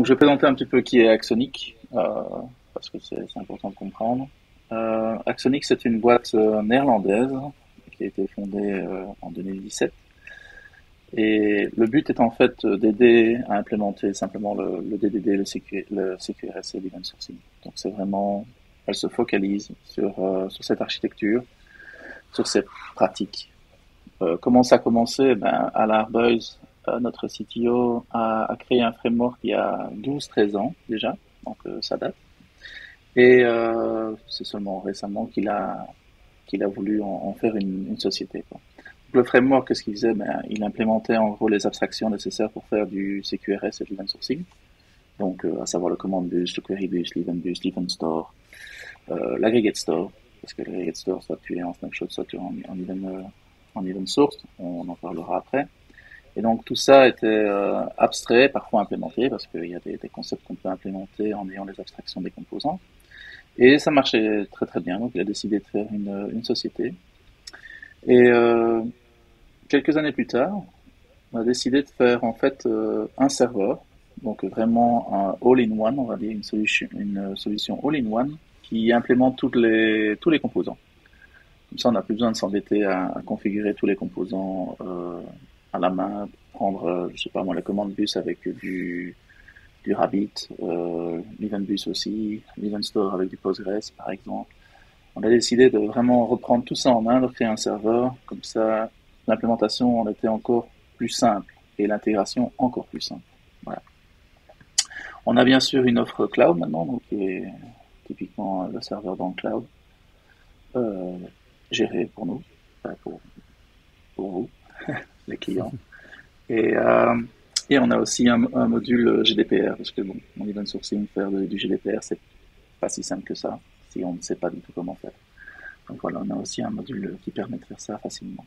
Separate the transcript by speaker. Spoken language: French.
Speaker 1: Donc, je vais présenter un petit peu qui est Axonic, parce que c'est important de comprendre. Axonic, c'est une boîte néerlandaise qui a été fondée en 2017. Et le but est en fait d'aider à implémenter simplement le DDD, le CQRS et l'event sourcing. Donc, c'est vraiment, elle se focalise sur cette architecture, sur ces pratiques. Comment ça a commencé? Ben, Alain Arbeuys, notre CTO, a créé un framework il y a 12-13 ans déjà, donc ça date. Et c'est seulement récemment qu'il a voulu en faire une société, quoi. Donc, le framework, qu'est-ce qu'il faisait? Ben, il implémentait en gros les abstractions nécessaires pour faire du CQRS et de l'event sourcing. Donc, à savoir le command bus, le query bus, l'event store, l'aggregate store, parce que l'aggregate store, soit tu es en snapshot, soit tu es en event source, on en parlera après. Et donc tout ça était abstrait, parfois implémenté, parce qu'il y a des concepts qu'on peut implémenter en ayant les abstractions des composants. Et ça marchait très très bien, donc il a décidé de faire une société. Et quelques années plus tard, on a décidé de faire en fait un serveur, donc vraiment un all-in-one, on va dire une solution all-in-one qui implémente tous les composants. Comme ça, on n'a plus besoin de s'embêter à configurer tous les composants à la main, prendre, je sais pas moi, la commande bus avec du Rabbit, l'event bus aussi, l'event store avec du Postgres, par exemple. On a décidé de vraiment reprendre tout ça en main, de créer un serveur. Comme ça, l'implémentation en était encore plus simple et l'intégration encore plus simple. Voilà. On a bien sûr une offre cloud maintenant, donc qui est typiquement le serveur dans le cloud, euh, géré pour nous, enfin pour vous, les clients. Et, euh, et on a aussi un module GDPR, parce que bon, en event sourcing, faire du GDPR, c'est pas si simple que ça, si on ne sait pas du tout comment faire. Donc voilà, on a aussi un module qui permet de faire ça facilement.